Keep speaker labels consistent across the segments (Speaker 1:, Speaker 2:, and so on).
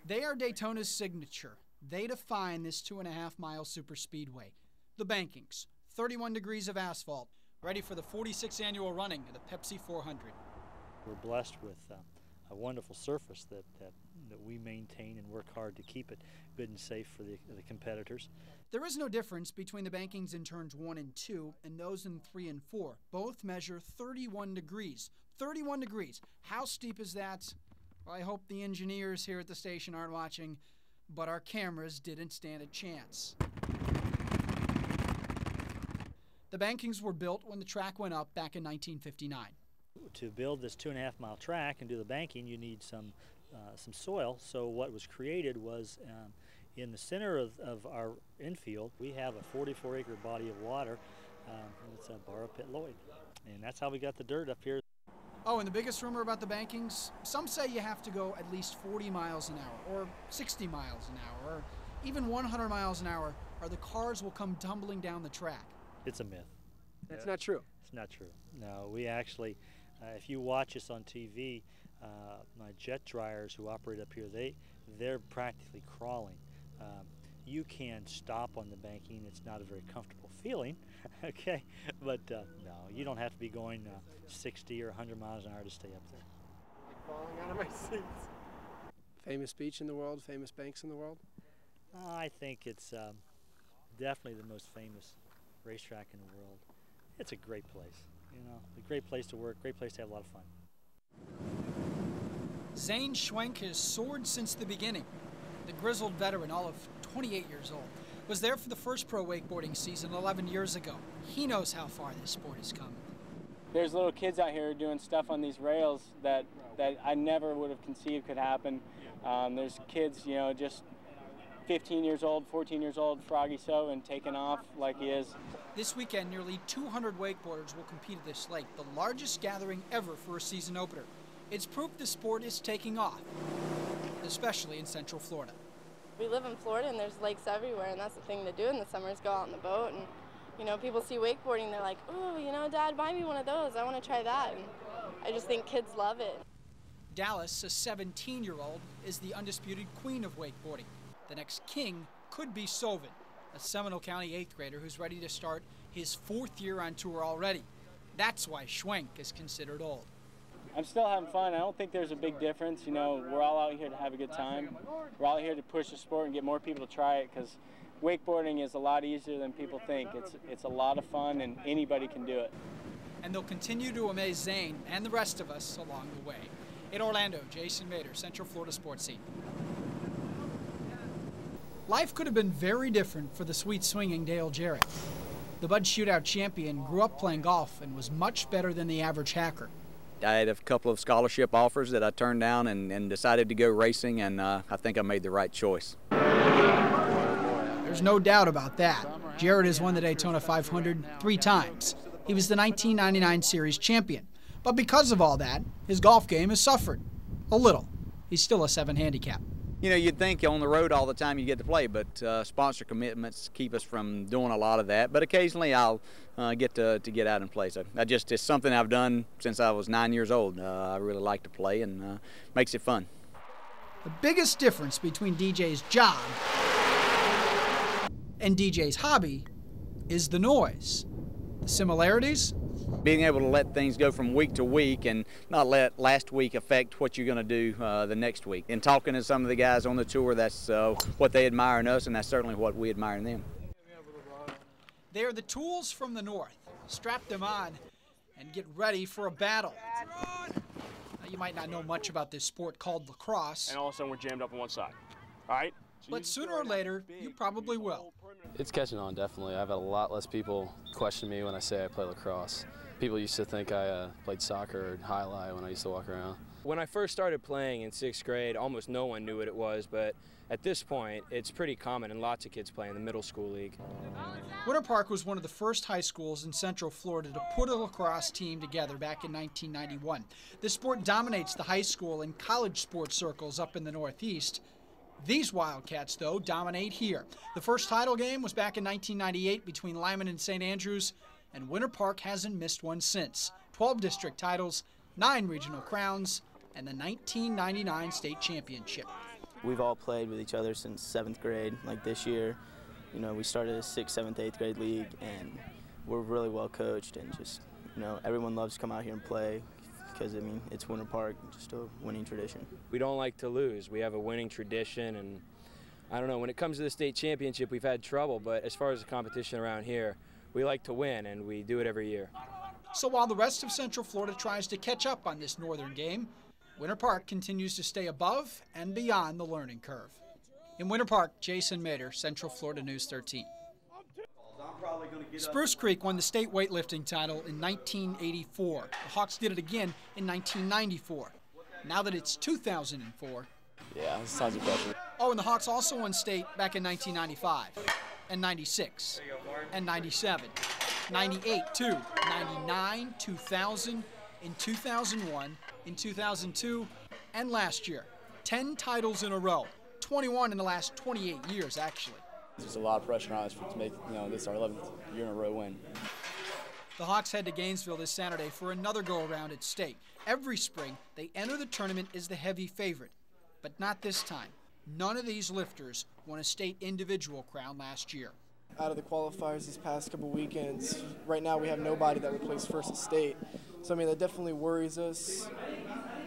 Speaker 1: They are Daytona's signature. They define this 2.5-mile superspeedway. The bankings, 31 degrees of asphalt, ready for the 46th annual running of the Pepsi 400.
Speaker 2: We're blessed with a wonderful surface that we maintain and work hard to keep it good and safe for the competitors.
Speaker 1: There is no difference between the bankings in turns 1 and 2 and those in 3 and 4. Both measure 31 degrees. 31 degrees. How steep is that? Well, I hope the engineers here at the station aren't watching, but our cameras didn't stand a chance. The bankings were built when the track went up back in 1959.
Speaker 2: To build this 2.5-mile track and do the banking, you need some soil. So what was created was in the center of our infield, we have a 44-acre body of water. It's a Barrow Pit Lloyd, and that's how we got the dirt up here.
Speaker 1: Oh, and the biggest rumor about the bankings, some say you have to go at least 40 miles an hour, or 60 miles an hour, or even 100 miles an hour, or the cars will come tumbling down the track.
Speaker 2: It's a myth.
Speaker 3: That's not true.
Speaker 2: It's not true. No, we actually, if you watch us on TV, my jet dryers who operate up here, they're practically crawling. You can stop on the banking. It's not a very comfortable feeling, okay? But no, you don't have to be going 60 or 100 miles an hour to stay up there.
Speaker 3: Like falling out of my seats. Famous beach in the world, famous banks in the world?
Speaker 2: I think it's definitely the most famous racetrack in the world. It's a great place, you know, a great place to work, great place to have a lot of fun.
Speaker 1: Zane Schwenk has soared since the beginning. The grizzled veteran, all of 28 years old, was there for the first pro wakeboarding season 11 years ago. He knows how far this sport has come.
Speaker 4: There's little kids out here doing stuff on these rails that I never would have conceived could happen. There's kids, you know, just 15 years old, 14 years old, Froggy so, and taking off like he is.
Speaker 1: This weekend, nearly 200 wakeboarders will compete at this lake, the largest gathering ever for a season opener. It's proof the sport is taking off, especially in Central Florida.
Speaker 5: We live in Florida and there's lakes everywhere, and that's the thing to do in the summer is go out on the boat. And you know, people see wakeboarding, they're like, oh, you know, Dad, buy me one of those. I want to try that. And I just think kids love it.
Speaker 1: Dallas, a 17-year-old, is the undisputed queen of wakeboarding. The next king could be Sovin, a Seminole County 8th grader who's ready to start his 4th year on tour already. That's why Schwenk is considered old.
Speaker 4: I'm still having fun. I don't think there's a big difference. You know, we're all out here to have a good time. We're all here to push the sport and get more people to try it, because wakeboarding is a lot easier than people think. It's a lot of fun and anybody can do it.
Speaker 1: And they'll continue to amaze Zane and the rest of us along the way. In Orlando, Jason Maderer, Central Florida Sports Scene. Life could have been very different for the sweet-swinging Dale Jarrett. The Bud Shootout champion grew up playing golf and was much better than the average hacker.
Speaker 6: I had a couple of scholarship offers that I turned down and decided to go racing, and I think I made the right choice.
Speaker 1: There's no doubt about that. Jarrett has won the Daytona 500 3 times. He was the 1999 Series champion. But because of all that, his golf game has suffered. A little. He's still a 7 handicap.
Speaker 6: You know, you'd think on the road all the time you get to play, but sponsor commitments keep us from doing a lot of that. But occasionally I'll get to get out and play. So it's something I've done since I was 9 years old. I really like to play, and makes it fun.
Speaker 1: The biggest difference between DJ's job and DJ's hobby is the noise. The similarities?
Speaker 6: Being able to let things go from week to week and not let last week affect what you're going to do the next week. And talking to some of the guys on the tour, that's what they admire in us, and that's certainly what we admire in them.
Speaker 1: They are the tools from the north. Strap them on and get ready for a battle. Now, you might not know much about this sport called lacrosse.
Speaker 7: And all of a sudden we're jammed up on one side. All right?
Speaker 1: But sooner or later, you probably will.
Speaker 8: It's catching on, definitely. I've had a lot less people question me when I say I play lacrosse. People used to think I played soccer or highlight when I used to walk around.
Speaker 9: When I first started playing in 6th grade, almost no one knew what it was, but at this point, it's pretty common and lots of kids play in the middle school league.
Speaker 1: Winter Park was one of the first high schools in Central Florida to put a lacrosse team together back in 1991. The sport dominates the high school and college sports circles up in the Northeast. These Wildcats, though, dominate here. The first title game was back in 1998 between Lyman and St. Andrews, and Winter Park hasn't missed one since. 12 district titles, 9 regional crowns, and the 1999 state championship.
Speaker 10: We've all played with each other since 7th grade. Like this year, you know, we started a 6th, 7th, 8th grade league, and we're really well coached, and just, you know, everyone loves to come out here and play because, I mean, it's Winter Park, just a winning tradition.
Speaker 9: We don't like to lose. We have a winning tradition, and I don't know, when it comes to the state championship, we've had trouble, but as far as the competition around here, we like to win, and we do it every year.
Speaker 1: So while the rest of Central Florida tries to catch up on this northern game, Winter Park continues to stay above and beyond the learning curve. In Winter Park, Jason Maderer, Central Florida News 13. Spruce Creek won the state weightlifting title in 1984. The Hawks did it again in 1994. Now that it's 2004.
Speaker 10: Yeah, it's tons of pressure.
Speaker 1: Oh, and the Hawks also won state back in 1995, and 96, and 97, 98 too, 99, 2000, in 2001, in 2002, and last year. 10 titles in a row, 21 in the last 28 years, actually.
Speaker 10: There's a lot of pressure on us to make, you know, this our 11th year in a row win.
Speaker 1: The Hawks head to Gainesville this Saturday for another go-around at state. Every spring, they enter the tournament as the heavy favorite, but not this time. None of these lifters won a state individual crown last year.
Speaker 11: Out of the qualifiers these past couple weekends, right now we have nobody that would place first at state. So, I mean, that definitely worries us.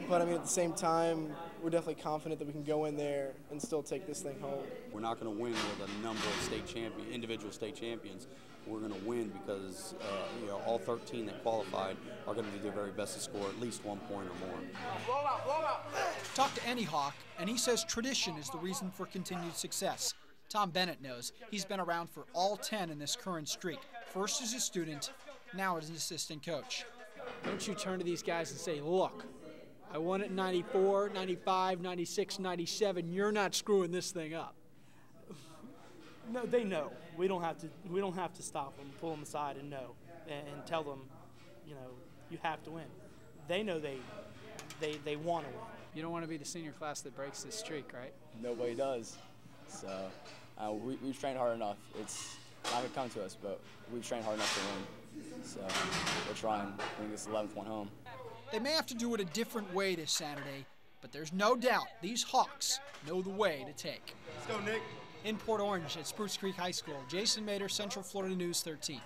Speaker 11: But, I mean, at the same time, we're definitely confident that we can go in there and still take this thing home.
Speaker 12: We're not going to win with a number of individual state champions. We're going to win because you know, all 13 that qualified are going to do their very best to score at least 1 point or more.
Speaker 1: Talk to any Hawk, and he says tradition is the reason for continued success. Tom Bennett knows. He's been around for all 10 in this current streak. First as a student, now as an assistant coach.
Speaker 3: Don't you turn to these guys and say, look, I won it in 94, 95, 96, 97. You're not screwing this thing up.
Speaker 13: No, they know. We don't have to stop them, pull them aside, and know, and tell them, you know, you have to win. They know they want to win.
Speaker 3: You don't want to be the senior class that breaks this streak, right?
Speaker 10: Nobody does. So we've trained hard enough. It's not going to come to us, but we've trained hard enough to win. So we're trying to bring this 11th one home.
Speaker 1: They may have to do it a different way this Saturday, but there's no doubt these Hawks know the way to take.
Speaker 7: Let's go, Nick.
Speaker 1: In Port Orange at Spruce Creek High School, Jason Maderer, Central Florida News 13.